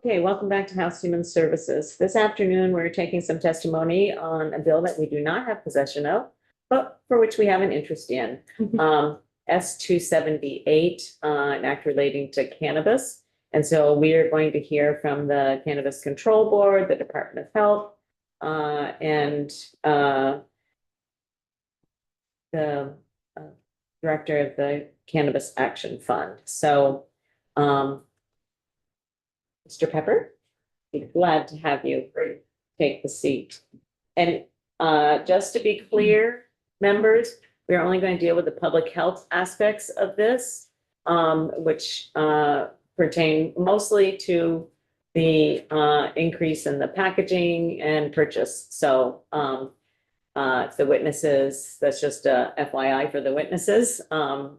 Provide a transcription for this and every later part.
Okay, welcome back to House Human Services. This afternoon, we're taking some testimony on a bill that we do not have possession of, but for which we have an interest in. S 278, an act relating to cannabis. And so we are going to hear from the Cannabis Control Board, the Department of Health, and the director of the Cannabis Action Fund. So, Mr. Pepper, be glad to have you take the seat. And just to be clear, members, we're only going to deal with the public health aspects of this, which pertain mostly to the increase in the packaging and purchase. So the witnesses, that's just a FYI for the witnesses. We're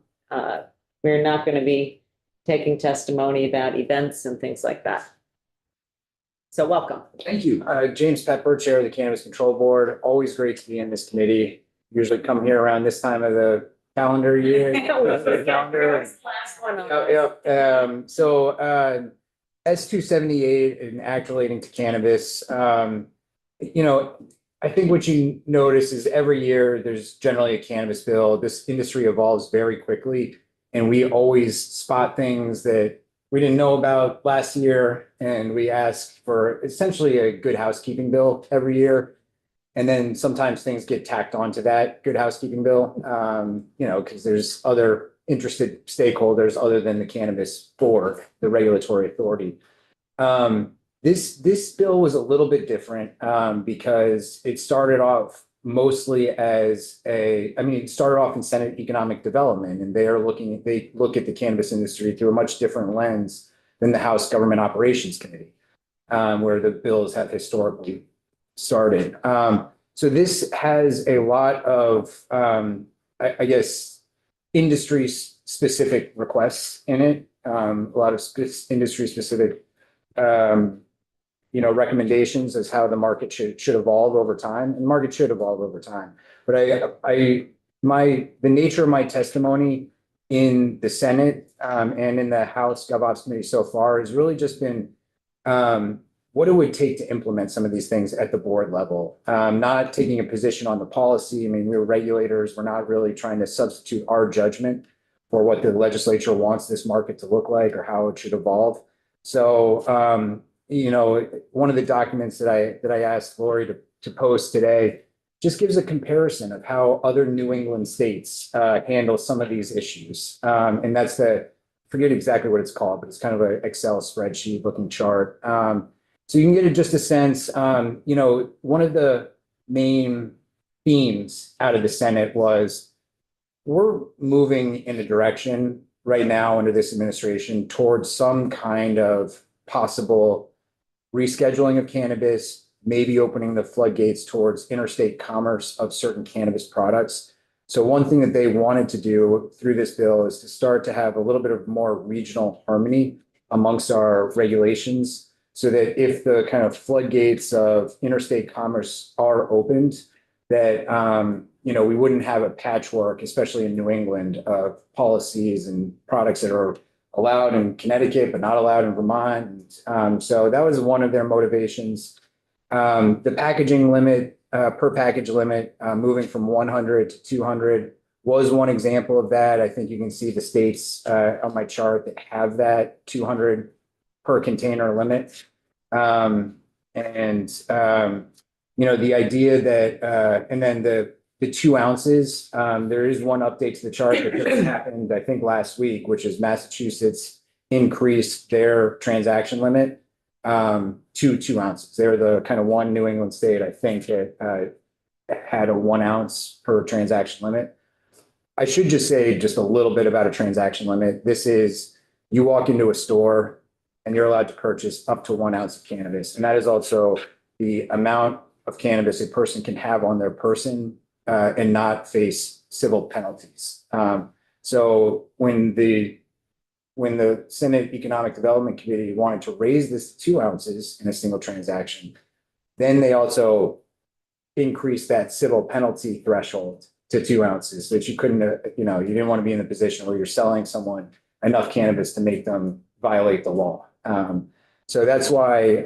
not going to be taking testimony about events and things like that. So welcome. Thank you. James Pepper, Chair of the Cannabis Control Board. Always great to be in this committee. Usually come here around this time of the calendar year. Last one. S 278, an act relating to cannabis. I think what you notice is every year there's generally a cannabis bill. This industry evolves very quickly, and we always spot things that we didn't know about last year, and we ask for essentially a good housekeeping bill every year. And then sometimes things get tacked onto that good housekeeping bill, because there's other interested stakeholders other than the cannabis board, the regulatory authority. This bill was a little bit different because it started off mostly it started off in Senate Economic Development, and they look at the cannabis industry through a much different lens than the House Government Operations Committee, where the bills have historically started. So this has a lot of, industry specific requests in it, a lot of industry specific recommendations as how the market should evolve over time, and market should evolve over time. But the nature of my testimony in the Senate and in the House GovOps Committee so far has really just been what it would take to implement some of these things at the board level. Not taking a position on the policy. I mean, we're regulators. We're not really trying to substitute our judgment for what the legislature wants this market to look like or how it should evolve. So one of the documents that I asked Lori to post today just gives a comparison of how other New England states handle some of these issues. And that's I forget exactly what it's called, but it's kind of an Excel spreadsheet looking chart. So you can get just a sense. One of the main themes out of the Senate was we're moving in a direction right now under this administration towards some kind of possible rescheduling of cannabis, maybe opening the floodgates towards interstate commerce of certain cannabis products. So one thing that they wanted to do through this bill is to start to have a little bit of more regional harmony amongst our regulations, so that if the kind of floodgates of interstate commerce are opened, that we wouldn't have a patchwork, especially in New England, of policies and products that are allowed in Connecticut, but not allowed in Vermont. So that was one of their motivations. The packaging limit, per package limit, moving from 100 to 200 was one example of that. I think you can see the states on my chart that have that 200 per container limit. The idea that, and then the 2 ounces, there is one update to the chart that just happened, I think last week, which is Massachusetts increased their transaction limit to 2 ounces. They're the kind of one New England state, I think, that had a 1 ounce per transaction limit. I should just say just a little bit about a transaction limit. This is, you walk into a store and you're allowed to purchase up to 1 ounce of cannabis. And that is also the amount of cannabis a person can have on their person and not face civil penalties. So when the Senate Economic Development Committee wanted to raise this to 2 ounces in a single transaction, then they also increased that civil penalty threshold to 2 ounces, so that you couldn't, you didn't want to be in the position where you're selling someone enough cannabis to make them violate the law. So that's why,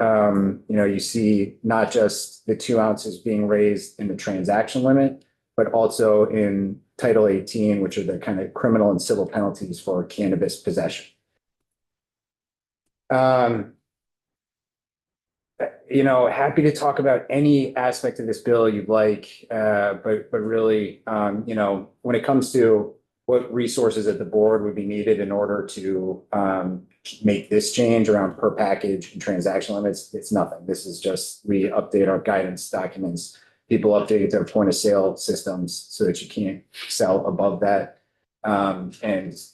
you see not just the 2 ounces being raised in the transaction limit, but also in Title 18, which are the kind of criminal and civil penalties for cannabis possession. Happy to talk about any aspect of this bill you'd like, but really, when it comes to what resources at the board would be needed in order to make this change around per package and transaction limits, it's nothing. This is just, we update our guidance documents. People update their point of sale systems so that you can't sell above that. This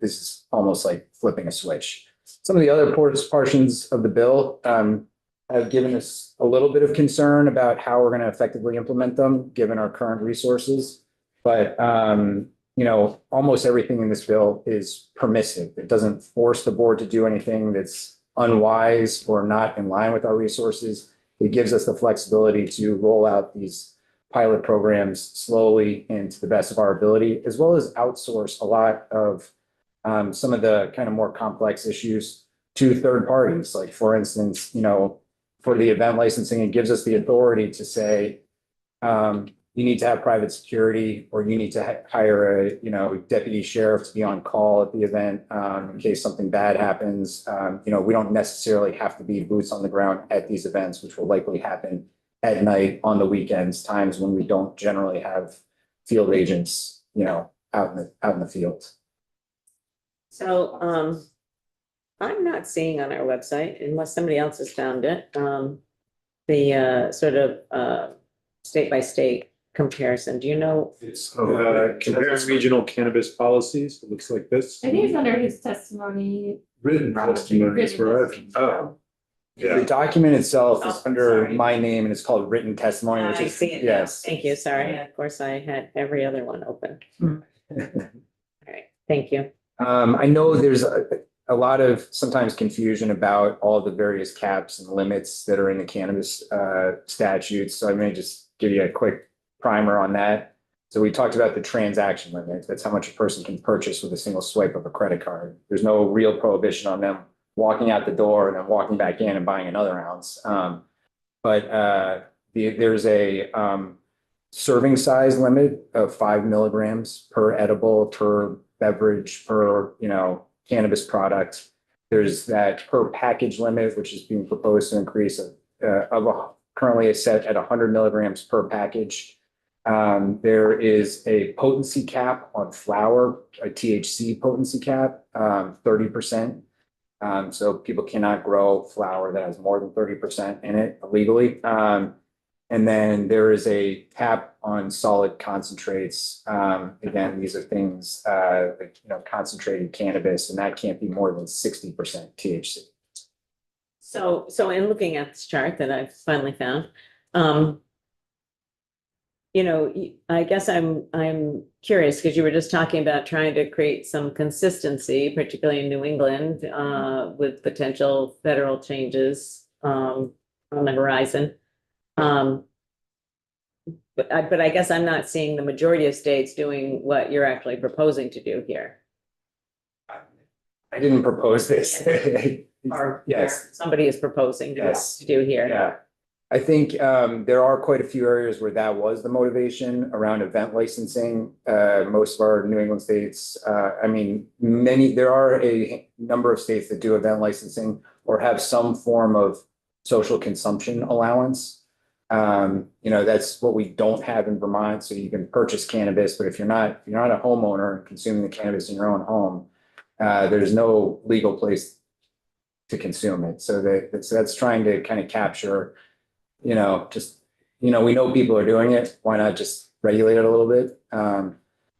is almost like flipping a switch. Some of the other portions of the bill have given us a little bit of concern about how we're going to effectively implement them, given our current resources. But almost everything in this bill is permissive. It doesn't force the board to do anything that's unwise or not in line with our resources. It gives us the flexibility to roll out these pilot programs slowly and to the best of our ability, as well as outsource a lot of some of the kind of more complex issues to third parties. Like, for instance, for the event licensing, it gives us the authority to say, you need to have private security, or you need to hire a, deputy sheriff to be on call at the event, in case something bad happens. We don't necessarily have to be boots on the ground at these events, which will likely happen at night, on the weekends, times when we don't generally have field agents, out in the field. So, I'm not seeing on our website, unless somebody else has found it, the sort of state by state comparison. Do you know? It's comparing regional cannabis policies. It looks like this. I think it's under his testimony. Written testimony is where I've. Oh, The yeah. document itself is Oh, under sorry. my name, and it's called written testimony, which I is, see it now. yes. Thank you, sorry. Of course, I had every other one open. All right, thank you. I know there's a lot of sometimes confusion about all the various caps and limits that are in the cannabis statutes. So I may just give you a quick primer on that. So we talked about the transaction limit. That's how much a person can purchase with a single swipe of a credit card. There's no real prohibition on them walking out the door and then walking back in and buying another ounce. There's a serving size limit of 5 milligrams per edible, per beverage, per cannabis product. There's that per package limit, which is being proposed to increase currently is set at 100 milligrams per package. There is a potency cap on flower, a THC potency cap, 30%. So people cannot grow flower that has more than 30% in it illegally. And then there is a cap on solid concentrates. Again, these are things like concentrated cannabis, and that can't be more than 60% THC. So in looking at this chart that I've finally found, I guess I'm curious, because you were just talking about trying to create some consistency, particularly in New England, with potential federal changes on the horizon. But I guess I'm not seeing the majority of states doing what you're actually proposing to do here. I didn't propose this. Or Yes. somebody is proposing Yes. to do here. Yeah. I think there are quite a few areas where that was the motivation around event licensing. Most of our New England states, there are a number of states that do event licensing or have some form of social consumption allowance. That's what we don't have in Vermont. So you can purchase cannabis, but if you're not a homeowner consuming the cannabis in your own home, there's no legal place to consume it. So that's trying to kind of capture, we know people are doing it. Why not just regulate it a little bit?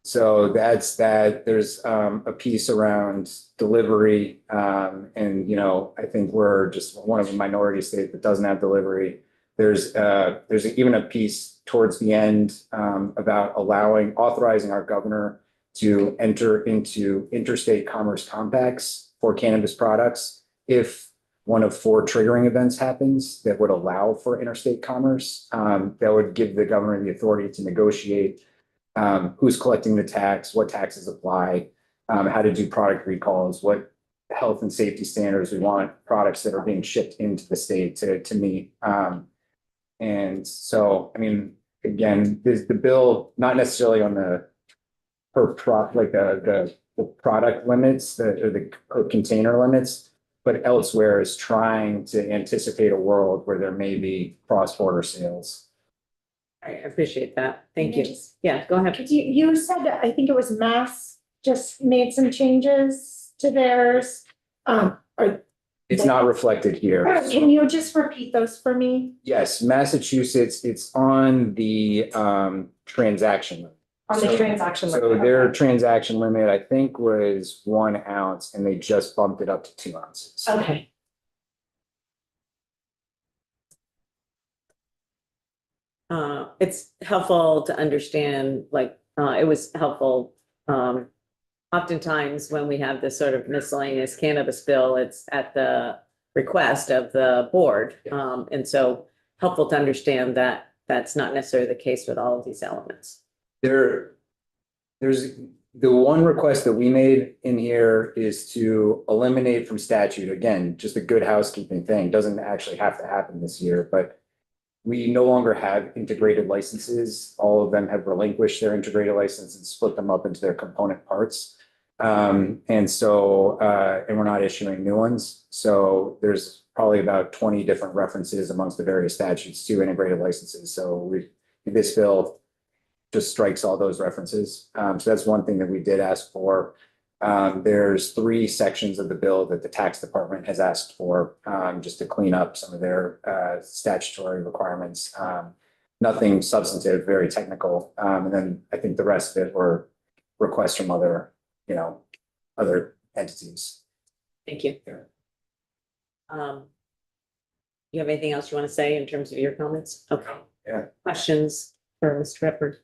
So that's that. There's a piece around delivery. I think we're just one of the minority states that doesn't have delivery. There's even a piece towards the end about authorizing our governor to enter into interstate commerce compacts for cannabis products if one of 4 triggering events happens that would allow for interstate commerce. That would give the governor the authority to negotiate who's collecting the tax, what taxes apply, how to do product recalls, what health and safety standards. We want products that are being shipped into the state to meet. And so, I mean, again, the bill, not necessarily on the like the product limits, or the per container limits, but elsewhere is trying to anticipate a world where there may be cross-border sales. I appreciate that. Thank Can I you. just- Yeah, go ahead. Could you said that, I think it was Mass just made some changes to theirs. Or It's not reflected here. can you just repeat those for me Yes, Massachusetts, it's on the transaction limit. on the transaction? So limit? their Okay. transaction limit, I think, was 1 ounce, and they just bumped it up to 2 ounces. Okay. It's helpful to understand, like, it was helpful, oftentimes when we have this sort of miscellaneous cannabis bill, it's at the request of the board. And so helpful to understand that that's not necessarily the case with all of these elements. There's the one request that we made in here is to eliminate from statute, again, just a good housekeeping thing, doesn't actually have to happen this year, but we no longer have integrated licenses. All of them have relinquished their integrated license and split them up into their component parts. And so, and we're not issuing new ones. So there's probably about 20 different references amongst the various statutes to integrated licenses. So this bill just strikes all those references. So that's one thing that we did ask for. There's 3 sections of the bill that the tax department has asked for, just to clean up some of their statutory requirements. Nothing substantive, very technical. And then I think the rest of it were requests from other entities. Thank you. You have anything else you want to say in terms of your comments? Okay. Yeah. Questions for Mr. Repper?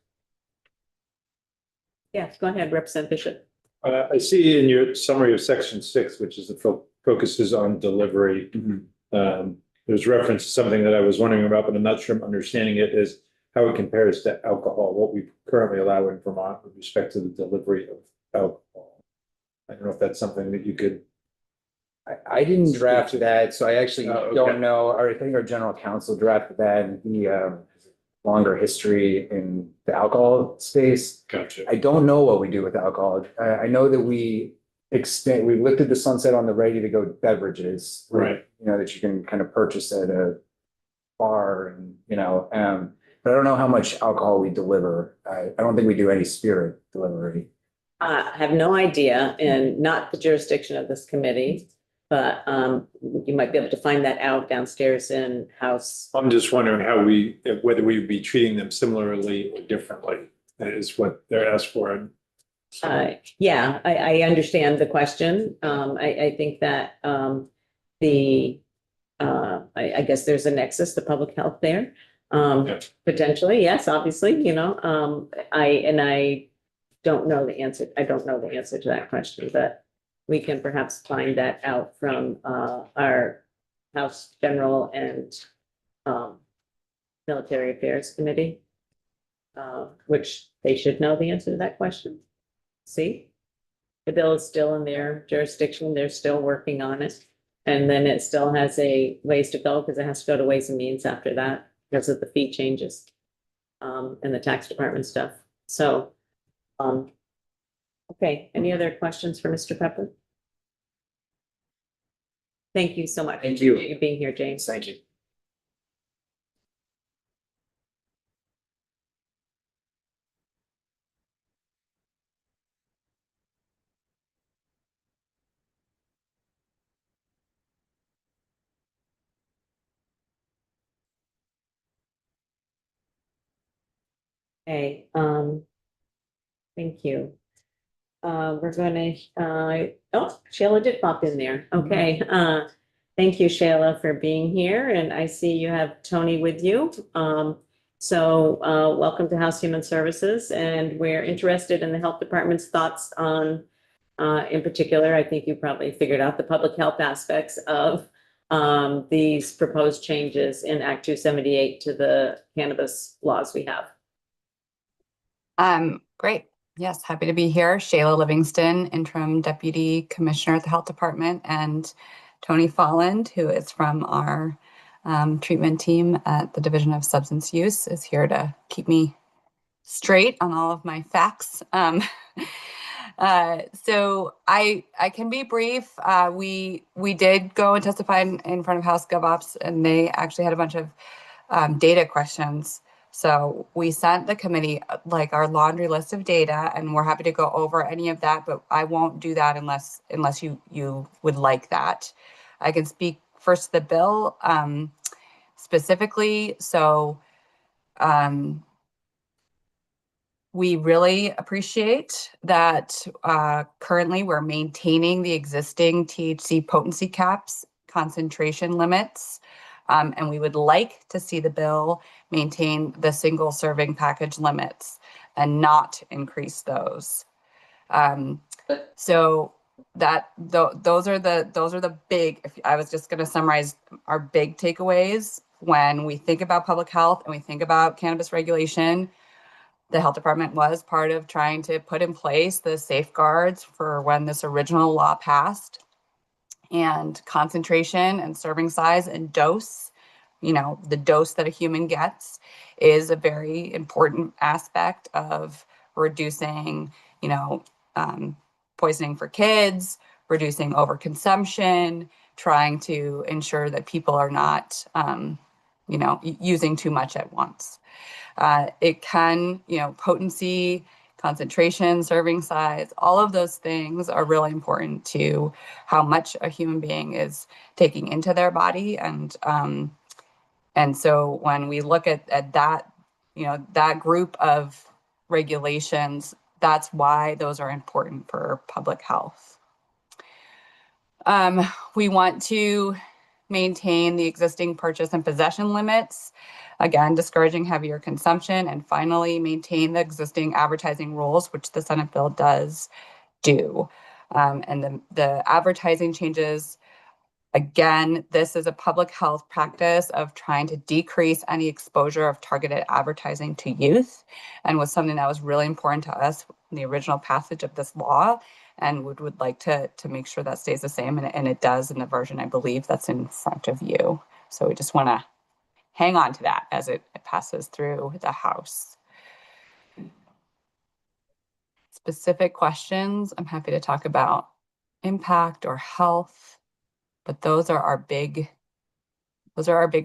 Yeah, go ahead, Representative Bishop. I see in your summary of section 6, which is the focuses on delivery. There's reference to something that I was wondering about, but I'm not sure I'm understanding it, is how it compares to alcohol, what we currently allow in Vermont with respect to the delivery of alcohol. I don't know if that's something that you could. I didn't draft that, so I actually Oh, okay. don't know. I think our general counsel drafted that, and he has a longer history in the alcohol space. Gotcha. I don't know what we do with alcohol. I know that we lifted the sunset on the ready-to-go beverages. Right. That you can kind of purchase at a bar and, but I don't know how much alcohol we deliver. I don't think we do any spirit delivery. I have no idea, and not the jurisdiction of this committee, but you might be able to find that out downstairs in House. I'm just wondering whether we would be treating them similarly or differently, is what they're asked for. Yeah, I understand the question. I think that I guess there's a nexus to public health there. Yeah. Potentially, yes, obviously, I don't know the answer. I don't know the answer to that question, but we can perhaps find that out from our House General and Military Affairs Committee, which they should know the answer to that question. See, the bill is still in their jurisdiction. They're still working on it. And then it still has a ways to go because it has to go to Ways and Means after that because of the fee changes and the tax department stuff. So, okay, any other questions for Mr. Pepper? Thank you so much. Thank you. For you being here, James. Thank you. Okay, thank you. We're gonna, oh, Shayla did pop in there. Okay, thank you, Shayla, for being here, and I see you have Tony with you. So welcome to House Human Services, and we're interested in the Health Department's thoughts on, in particular, I think you probably figured out the public health aspects of these proposed changes in Act 278 to the cannabis laws we have. Great. Yes, happy to be here. Shayla Livingston, Interim Deputy Commissioner at the Health Department, and Tony Folland, who is from our treatment team at the Division of Substance Use, is here to keep me straight on all of my facts. So I can be brief. We did go and testify in front of House GovOps, and they actually had a bunch of data questions. So we sent the committee like our laundry list of data, and we're happy to go over any of that, but I won't do that unless you would like that. I can speak first to the bill specifically. So we really appreciate that currently we're maintaining the existing THC potency caps, concentration limits, and we would like to see the bill maintain the single serving package limits and not increase those. So those are the big, if I was just going to summarize our big takeaways when we think about public health and we think about cannabis regulation. The health department was part of trying to put in place the safeguards for when this original law passed, and concentration and serving size and dose, the dose that a human gets is a very important aspect of reducing, poisoning for kids, reducing overconsumption, trying to ensure that people are not, using too much at once. It can, potency, concentration, serving size, all of those things are really important to how much a human being is taking into their body. And so when we look at that, that group of regulations, that's why those are important for public health. We want to maintain the existing purchase and possession limits, again, discouraging heavier consumption, and finally maintain the existing advertising rules, which the Senate bill does do. And the advertising changes, again, this is a public health practice of trying to decrease any exposure of targeted advertising to youth, and was something that was really important to us in the original passage of this law, and would like to make sure that stays the same, and it does in the version, I believe, that's in front of you. So we just want to hang on to that as it passes through the House. Specific questions, I'm happy to talk about impact or health, but those are our big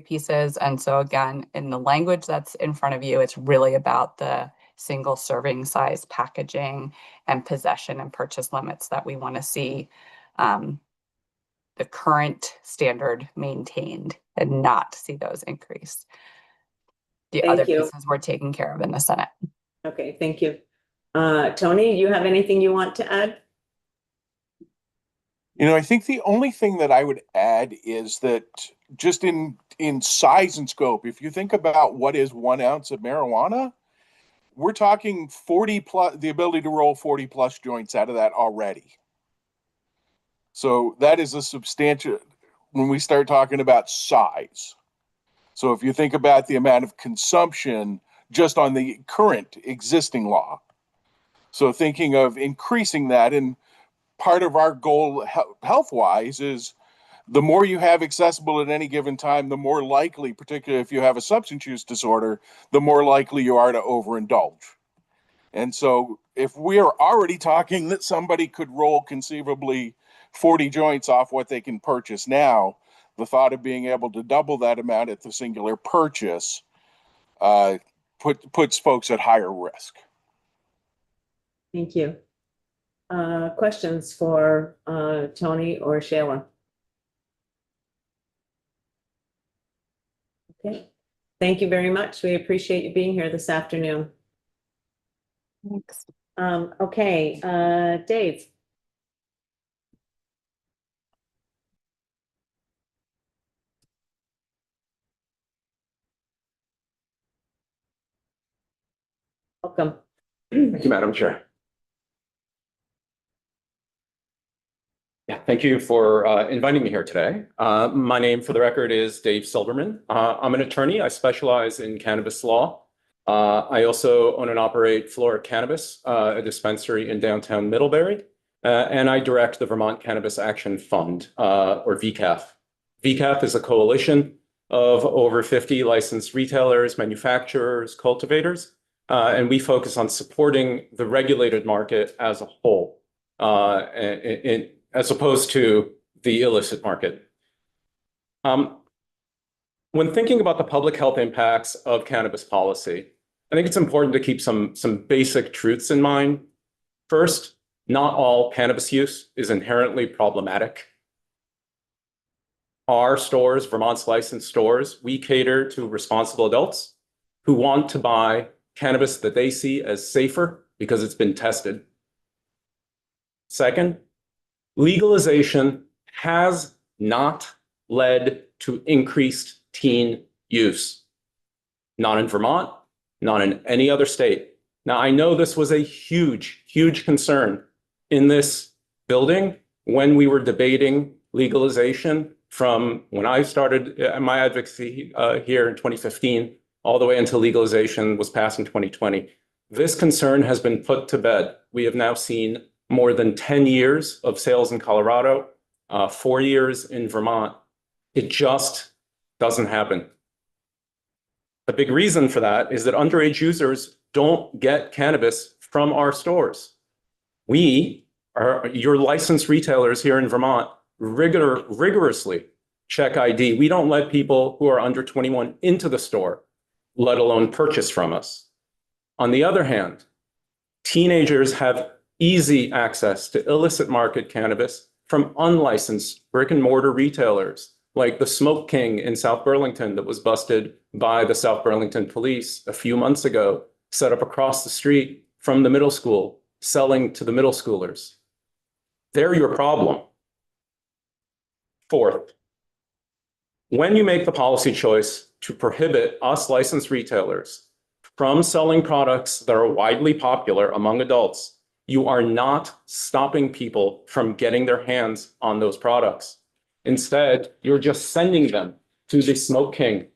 pieces. And so again, in the language that's in front of you, it's really about the single serving size packaging and possession and purchase limits that we want to see the current standard maintained and not see those increase. The other pieces we're taking care of in the Senate. Okay, thank you. Tony, you have anything you want to add? I think the only thing that I would add is that just in size and scope, if you think about what is 1 ounce of marijuana, we're talking 40 plus, the ability to roll 40 plus joints out of that already. So that is a substantial, when we start talking about size. So if you think about the amount of consumption just on the current existing law, so thinking of increasing that, and part of our goal health-wise is the more you have accessible at any given time, the more likely, particularly if you have a substance use disorder, the more likely you are to overindulge. And so if we are already talking that somebody could roll conceivably 40 joints off what they can purchase now, the thought of being able to double that amount at the singular purchase puts folks at higher risk. Thank you. Questions for Tony or Shayla? Okay, thank you very much. We appreciate you being here this afternoon. Thanks. Okay, Dave. Welcome. Thank you, Madam Chair. Yeah, thank you for inviting me here today. My name, for the record, is Dave Silverman. I'm an attorney. I specialize in cannabis law. I also own and operate Flora Cannabis, a dispensary in downtown Middlebury. And I direct the Vermont Cannabis Action Fund, or VCAF. VCAF is a coalition of over 50 licensed retailers, manufacturers, cultivators, and we focus on supporting the regulated market as a whole, as opposed to the illicit market. When thinking about the public health impacts of cannabis policy, I think it's important to keep some basic truths in mind. First, not all cannabis use is inherently problematic. Our stores, Vermont's licensed stores, we cater to responsible adults who want to buy cannabis that they see as safer because it's been tested. Second, legalization has not led to increased teen use. Not in Vermont, not in any other state. Now, I know this was a huge, huge concern in this building when we were debating legalization from when I started my advocacy here in 2015, all the way until legalization was passed in 2020. This concern has been put to bed. We have now seen more than 10 years of sales in Colorado, 4 years in Vermont. It just doesn't happen. A big reason for that is that underage users don't get cannabis from our stores. We, your licensed retailers here in Vermont, rigorously check ID. We don't let people who are under 21 into the store, let alone purchase from us. On the other hand, teenagers have easy access to illicit market cannabis from unlicensed brick and mortar retailers, like the Smoke King in South Burlington that was busted by the South Burlington police a few months ago, set up across the street from the middle school, selling to the middle schoolers. They're your problem. Fourth, when you make the policy choice to prohibit us licensed retailers from selling products that are widely popular among adults, you are not stopping people from getting their hands on those products. Instead, you're just sending them to the Smoke King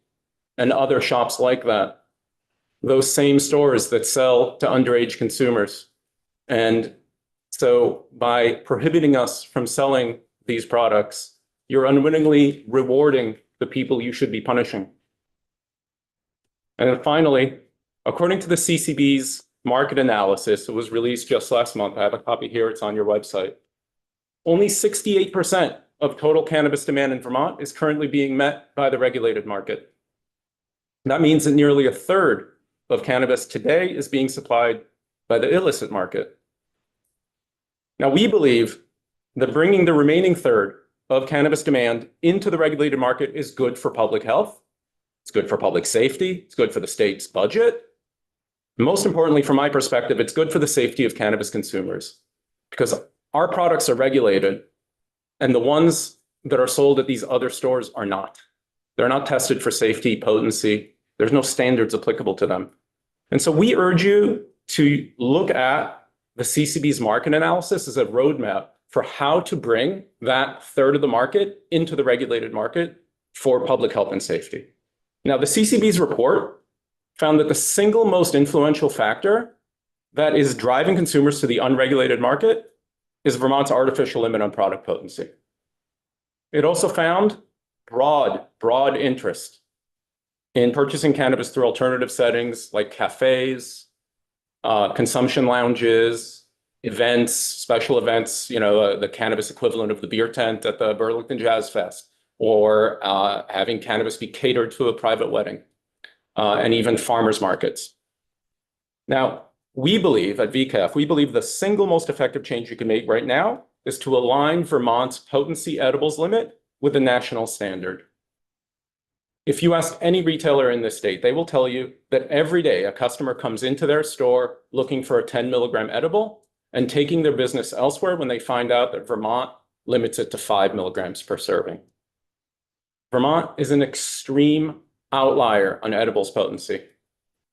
and other shops like that, those same stores that sell to underage consumers. And so by prohibiting us from selling these products, you're unwittingly rewarding the people you should be punishing. And then finally, according to the CCB's market analysis, it was released just last month. I have a copy here, it's on your website. Only 68% of total cannabis demand in Vermont is currently being met by the regulated market. That means that nearly a third of cannabis today is being supplied by the illicit market. Now, we believe that bringing the remaining third of cannabis demand into the regulated market is good for public health. It's good for public safety. It's good for the state's budget. Most importantly, from my perspective, it's good for the safety of cannabis consumers because our products are regulated and the ones that are sold at these other stores are not. They're not tested for safety, potency. There's no standards applicable to them. And so we urge you to look at the CCB's market analysis as a roadmap for how to bring that third of the market into the regulated market for public health and safety. Now, the CCB's report found that the single most influential factor that is driving consumers to the unregulated market is Vermont's artificial limit on product potency. It also found broad interest in purchasing cannabis through alternative settings like cafes, consumption lounges, events, special events, the cannabis equivalent of the beer tent at the Burlington Jazz Fest, or having cannabis be catered to a private wedding, and even farmers markets. Now, we believe at VCAF, we believe the single most effective change you can make right now is to align Vermont's potency edibles limit with the national standard. If you ask any retailer in this state, they will tell you that every day a customer comes into their store looking for a 10 milligram edible and taking their business elsewhere when they find out that Vermont limits it to 5 milligrams per serving. Vermont is an extreme outlier on edibles potency.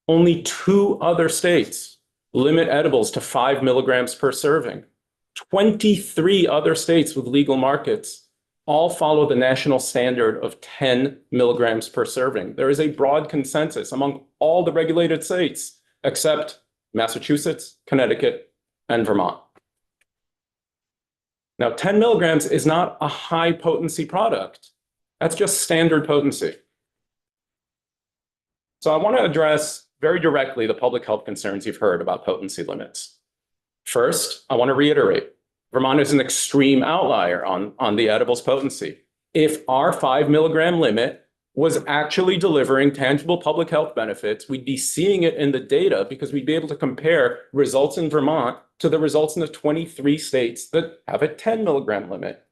Only 2 other states limit edibles to 5 milligrams per serving. 23 other states with legal markets all follow the national standard of 10 milligrams per serving. There is a broad consensus among all the regulated states, except Massachusetts, Connecticut, and Vermont. Now, 10 milligrams is not a high potency product. That's just standard potency. So I want to address very directly the public health concerns you've heard about potency limits. First, I want to reiterate, Vermont is an extreme outlier on the edibles potency. If our 5 milligram limit was actually delivering tangible public health benefits, we'd be seeing it in the data because we'd be able to compare results in Vermont to the results in the 23 states that have a 10 milligram limit.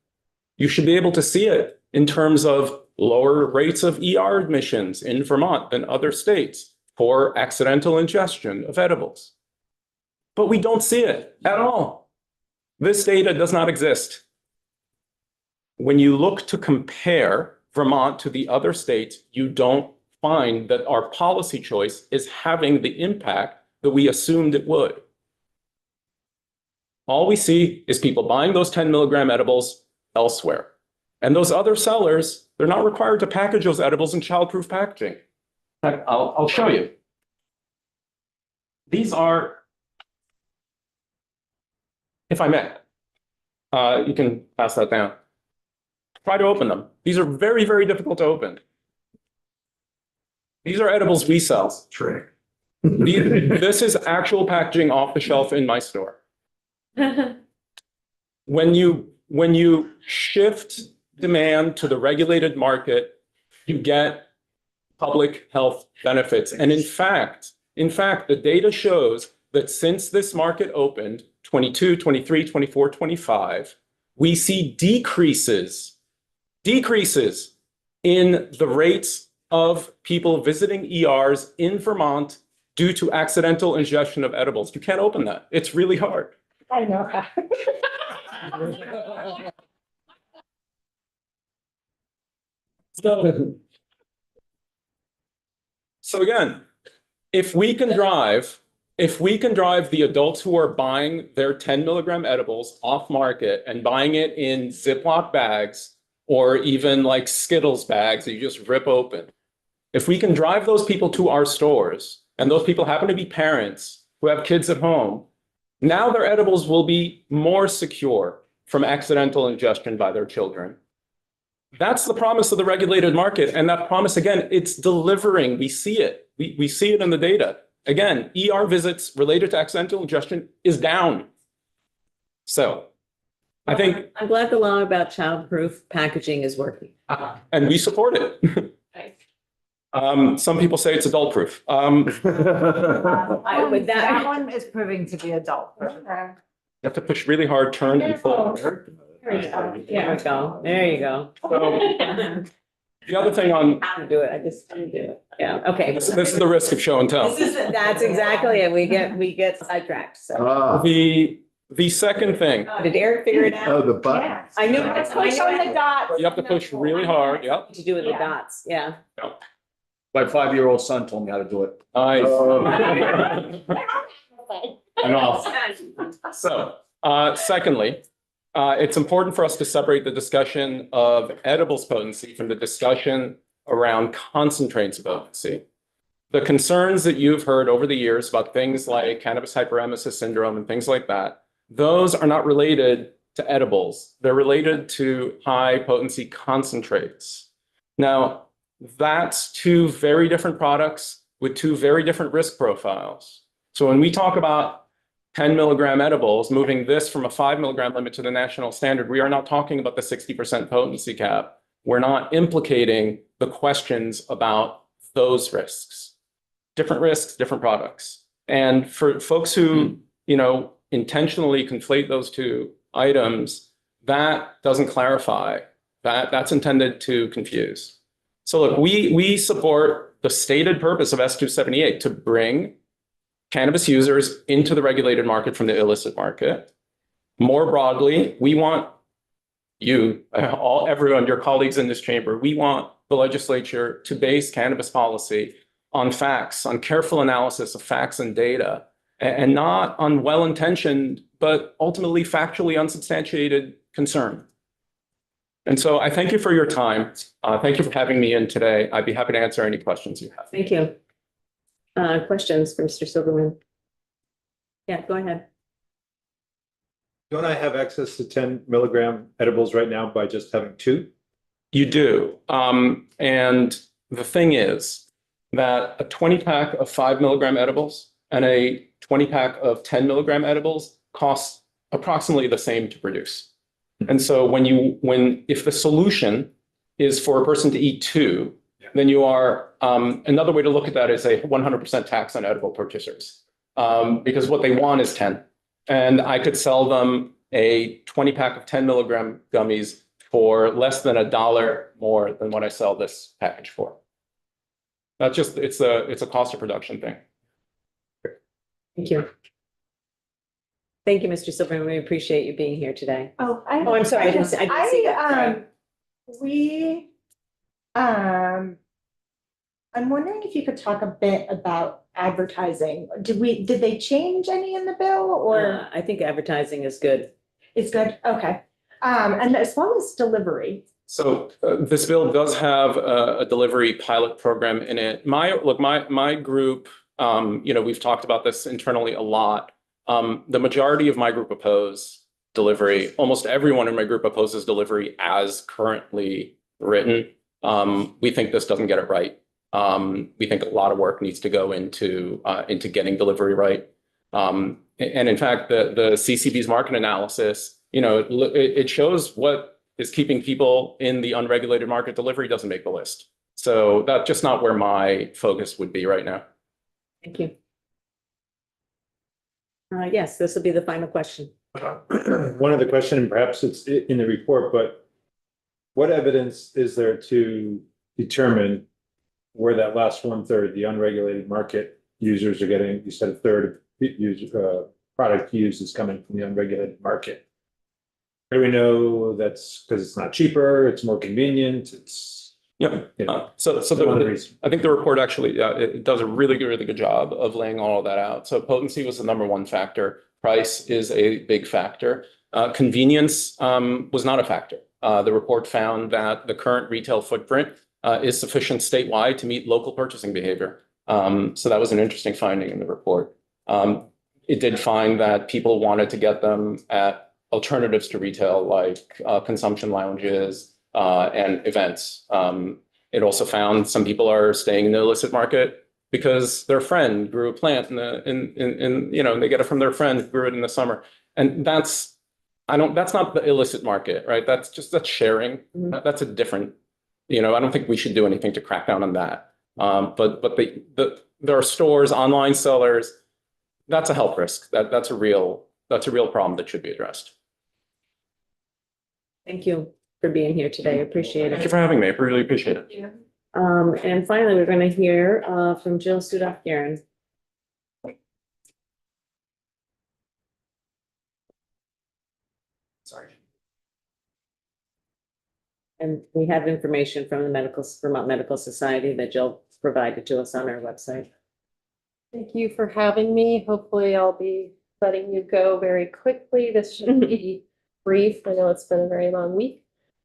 You should be able to see it in terms of lower rates of ER admissions in Vermont than other states for accidental ingestion of edibles. But we don't see it at all. This data does not exist. When you look to compare Vermont to the other states, you don't find that our policy choice is having the impact that we assumed it would. All we see is people buying those 10 milligram edibles elsewhere. And those other sellers, they're not required to package those edibles in childproof packaging. I'll show you. These are, if I may, you can pass that down. Try to open them. These are very, very difficult to open. These are edibles we sell. Trick. This is actual packaging off the shelf in my store. When you shift demand to the regulated market, you get public health benefits. And in fact, the data shows that since this market opened, 22, 23, 24, 25, we see decreases in the rates of people visiting ERs in Vermont due to accidental ingestion of edibles. You can't open that. It's really hard. I know. So again, if we can drive the adults who are buying their 10 milligram edibles off market and buying it in Ziploc bags or even like Skittles bags that you just rip open, if we can drive those people to our stores, and those people happen to be parents who have kids at home, now their edibles will be more secure from accidental ingestion by their children. That's the promise of the regulated market. And that promise, again, it's delivering. We see it. We see it in the data. Again, ER visits related to accidental ingestion is down. So I think. I'm glad the law about childproof packaging is working. And we support it. Some people say it's adult proof. With That one is proving to be adult. You have to push really hard, turn and pull. There we go. There you go. So, the other thing on, How to do it. I just didn't do it. Yeah, okay. this is the risk of show and tell. That's exactly it. We get sidetracked, so. Ah, The second thing, Did Eric figure it out? oh, the button. I knew. Let's push on the dots. you have to push really hard. Yep. To do with the dots, yeah. My 5-year-old son told me how to do it. Nice. Oh. And off. So, secondly, it's important for us to separate the discussion of edibles potency from the discussion around concentrates potency. The concerns that you've heard over the years about things like cannabis hyperemesis syndrome and things like that, those are not related to edibles. They're related to high potency concentrates. Now, that's two very different products with two very different risk profiles. So when we talk about 10 milligram edibles, moving this from a 5 milligram limit to the national standard, we are not talking about the 60% potency cap. We're not implicating the questions about those risks. Different risks, different products. And for folks who, intentionally conflate those two items, that doesn't clarify. That's intended to confuse. So look, we support the stated purpose of S278 to bring cannabis users into the regulated market from the illicit market. More broadly, we want everyone, your colleagues in this chamber, we want the legislature to base cannabis policy on facts, on careful analysis of facts and data, and not on well-intentioned, but ultimately factually unsubstantiated concern. And so I thank you for your time. Thank you for having me in today. I'd be happy to answer any questions you have. Thank you. Questions for Mr. Silverman? Yeah, go ahead. Don't I have access to 10 mg edibles right now by just having two? You do. And the thing is that a 20-pack of 5 mg edibles and a 20-pack of 10 mg edibles costs approximately the same to produce. And so if the solution is for a person to eat two, then you are, another way to look at that is a 100% tax on edible purchasers. Because what they want is 10. And I could sell them a 20-pack of 10 mg gummies for less than $1 more than what I sell this package for. That's just, it's a cost of production thing. Thank you. Thank you, Mr. Silverman. We appreciate you being here today. Oh, I'm sorry, I didn't see that. I'm wondering if you could talk a bit about advertising. Did they change any in the bill or I think advertising is good. it's good? Okay. And as well as delivery. So this bill does have a delivery pilot program in it. My group, we've talked about this internally a lot. The majority of my group oppose delivery. Almost everyone in my group opposes delivery as currently written. We think this doesn't get it right. We think a lot of work needs to go into getting delivery right. And in fact, the CCB's market analysis, it shows what is keeping people in the unregulated market. Delivery doesn't make the list. So that's just not where my focus would be right now. Thank you. Yes, this will be the final question. One other question, and perhaps it's in the report, but what evidence is there to determine where that last 1/3, the unregulated market users are getting? You said a third of product used is coming from the unregulated market. How do we know that's because it's not cheaper, it's more convenient, it's Yeah. So one of the reasons. I think the report actually it does a really good job of laying all of that out. So potency was the #1 factor. Price is a big factor. Convenience was not a factor. The report found that the current retail footprint is sufficient statewide to meet local purchasing behavior. So that was an interesting finding in the report. It did find that people wanted to get them at alternatives to retail, like consumption lounges and events. It also found some people are staying in the illicit market because their friend grew a plant they get it from their friend who grew it in the summer. And that's not the illicit market, right? That's sharing. That's a different, I don't think we should do anything to crack down on that. But there are stores, online sellers. That's a health risk. That's a real problem that should be addressed. Thank you for being here today. I appreciate Thank you it. for having me. I really appreciate it. And finally, we're going to hear from Jill Sudoff-Garin. Sorry. And we have information from the Vermont Medical Society that Jill provided to us on our website. Thank you for having me. Hopefully I'll be letting you go very quickly. This should be brief. I know it's been a very long week.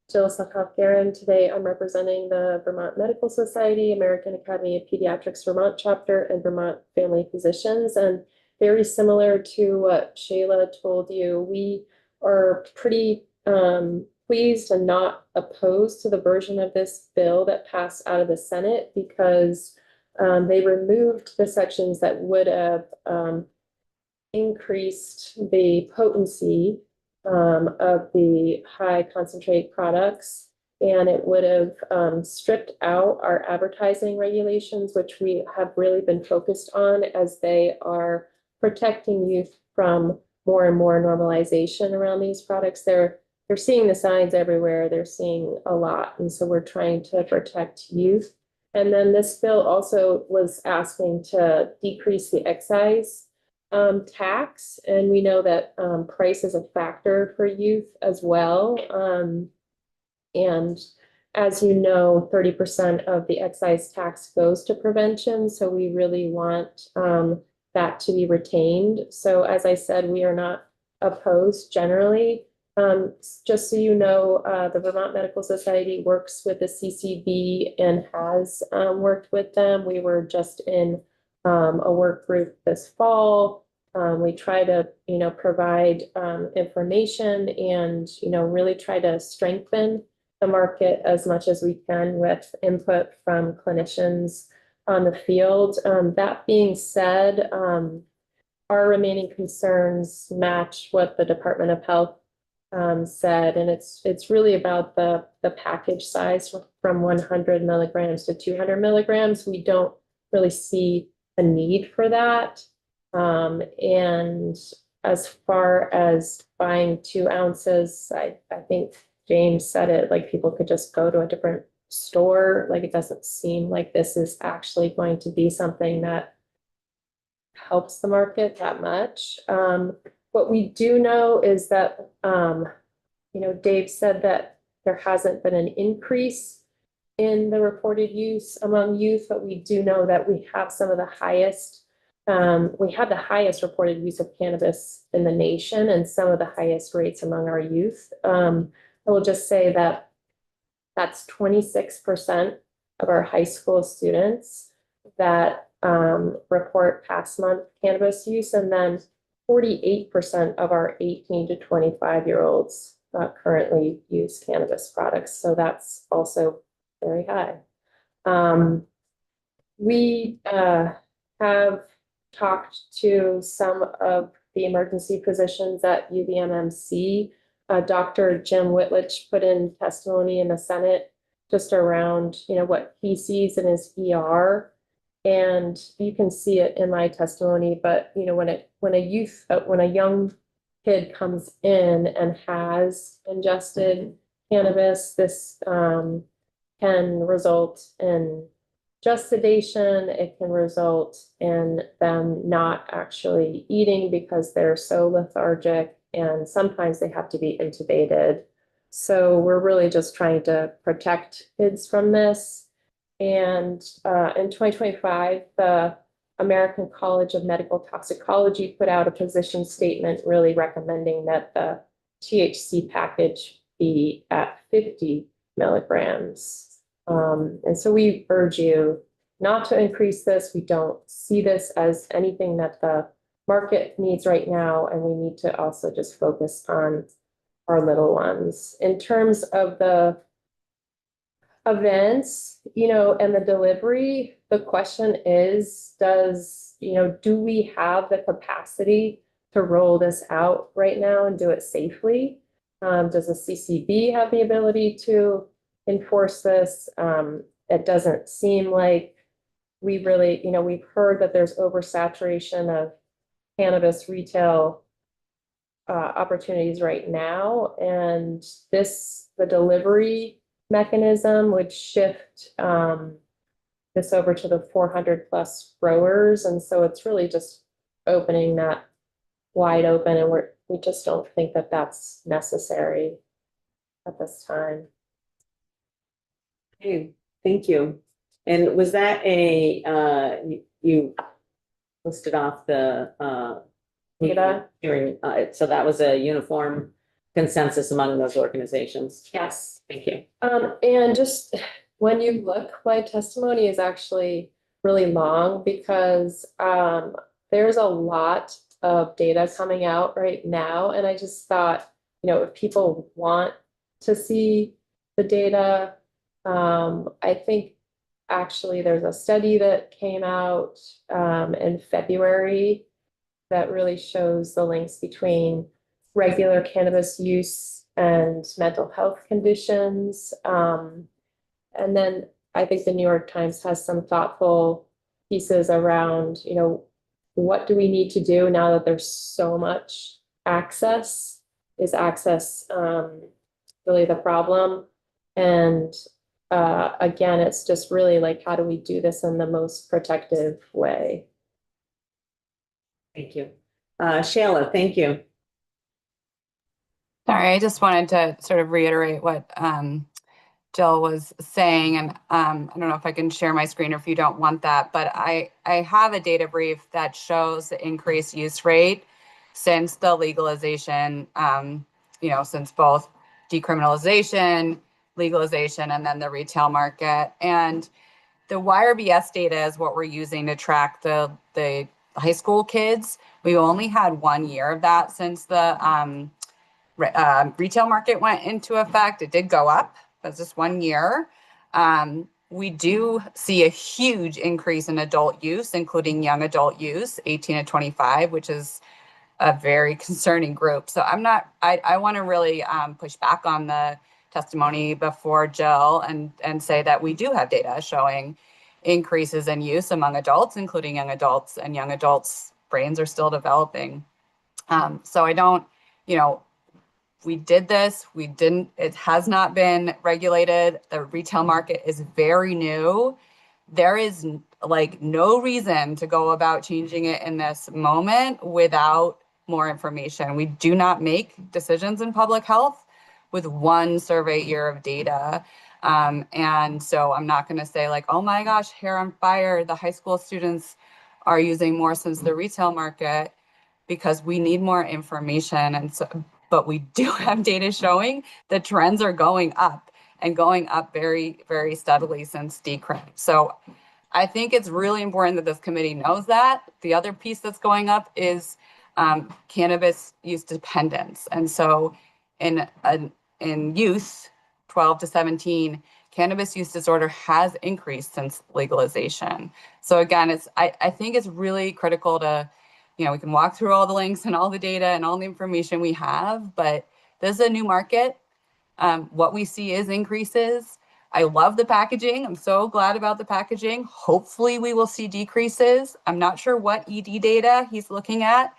Jill Sudoff-Garin. Today I'm representing the Vermont Medical Society, American Academy of Pediatrics Vermont chapter, and Vermont Family Physicians. And very similar to what Shayla told you, we are pretty pleased and not opposed to the version of this bill that passed out of the Senate because they removed the sections that would have increased the potency of the high concentrate products, and it would have stripped out our advertising regulations, which we have really been focused on as they are protecting youth from more and more normalization around these products. They're seeing the signs everywhere. They're seeing a lot, and so we're trying to protect youth. And then this bill also was asking to decrease the excise tax, and we know that price is a factor for youth as well. And as you know, 30% of the excise tax goes to prevention, so we really want that to be retained. So as I said, we are not opposed generally Just so you know, the Vermont Medical Society works with the CCB and has worked with them. We were just in a work group this fall. We try to, provide information and, really try to strengthen the market as much as we can with input from clinicians on the field. That being said, our remaining concerns match what the Department of Health said, and it's really about the package size from 100 milligrams to 200 milligrams. We don't really see a need for that. And as far as buying 2 ounces, I think James said it, like people could just go to a different store. Like it doesn't seem like this is actually going to be something that helps the market that much. What we do know is that, Dave said that there hasn't been an increase in the reported use among youth, but we do know that we have some of the highest, we have the highest reported use of cannabis in the nation and some of the highest rates among our youth. I will just say that that's 26% of our high school students that report past month cannabis use, and then 48% of our 18 to 25-year-olds currently use cannabis products. So that's also very high. We have talked to some of the emergency physicians at UVMMC. Dr. Jim Whitlich put in testimony in the Senate just around, what he sees in his ER. And you can see it in my testimony, but when a young kid comes in and has ingested cannabis, this can result in just sedation. It can result in them not actually eating because they're so lethargic, and sometimes they have to be intubated. So we're really just trying to protect kids from this. And in 2025, the American College of Medical Toxicology put out a position statement really recommending that the THC package be at 50 milligrams. And so we urge you not to increase this. We don't see this as anything that the market needs right now, and we need to also just focus on our little ones. In terms of the events, and the delivery, the question is, do we have the capacity to roll this out right now and do it safely? Does the CCB have the ability to enforce this? It doesn't seem like we really, we've heard that there's oversaturation of cannabis retail opportunities right now, and the delivery mechanism would shift this over to the 400 plus growers. And so it's really just opening that wide open, and we just don't think that that's necessary at this time. Okay, thank you. And was that you listed off the Data? hearing, so that was a uniform consensus among those organizations? Yes. Thank you. And just when you look, my testimony is actually really long because there's a lot of data coming out right now. And I just thought, if people want to see the data, I think actually there's a study that came out in February that really shows the links between regular cannabis use and mental health conditions. And then I think the New York Times has some thoughtful pieces around, what do we need to do now that there's so much access? Is access really the problem? And again, it's just really like, how do we do this in the most protective way? Thank you. Shayla, thank you. Sorry, I just wanted to sort of reiterate what Jill was saying, and I don't know if I can share my screen or if you don't want that, but I have a data brief that shows the increased use rate since the legalization since both decriminalization, legalization, and then the retail market. And the YRBS data is what we're using to track the high school kids. We only had 1 year of that since the retail market went into effect. It did go up. That's just 1 year. We do see a huge increase in adult use, including young adult use, 18 to 25, which is a very concerning group. So I want to really push back on the testimony before Jill and say that we do have data showing increases in use among adults, including young adults, and young adults' brains are still developing. So I don't, we did this, we didn't, it has not been regulated. The retail market is very new. There is no reason to go about changing it in this moment without more information. We do not make decisions in public health with one survey year of data. And so I'm not going to say oh my gosh, hair on fire, the high school students are using more since the retail market, because we need more information. And so, but we do have data showing the trends are going up and going up very, very steadily since decrim. So I think it's really important that this committee knows that. The other piece that's going up is cannabis use dependence. And so in youth, 12 to 17, cannabis use disorder has increased since legalization. So again, I think it's really critical to, we can walk through all the links and all the data and all the information we have, but this is a new market. What we see is increases. I love the packaging. I'm so glad about the packaging. Hopefully we will see decreases. I'm not sure what ED data he's looking at.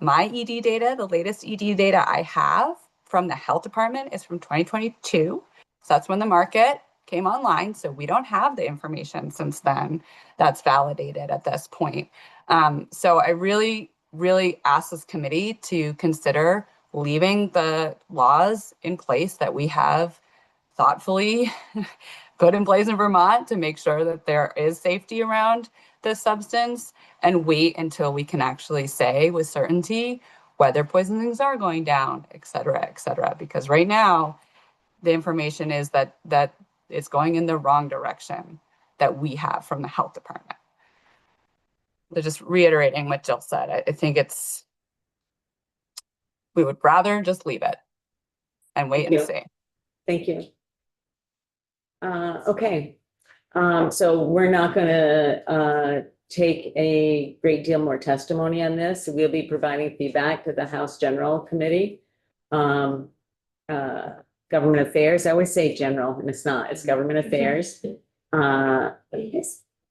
My ED data, the latest ED data I have from the health department is from 2022. So that's when the market came online. So we don't have the information since then that's validated at this point. So I really, really ask this committee to consider leaving the laws in place that we have thoughtfully put in place in Vermont to make sure that there is safety around this substance, and wait until we can actually say with certainty whether poisonings are going down, et cetera, because right now the information is that it's going in the wrong direction that we have from the health department. So just reiterating what Jill said, I think we would rather just leave it and wait and see. Thank you. Okay. So we're not going to take a great deal more testimony on this. We'll be providing feedback to the House General Committee. Government Affairs. I always say general, and it's not. It's Government Affairs. I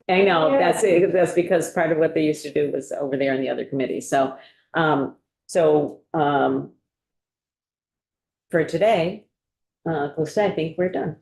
know that's because part of what they used to do was over there in the other committee. So, for today, I think we're done.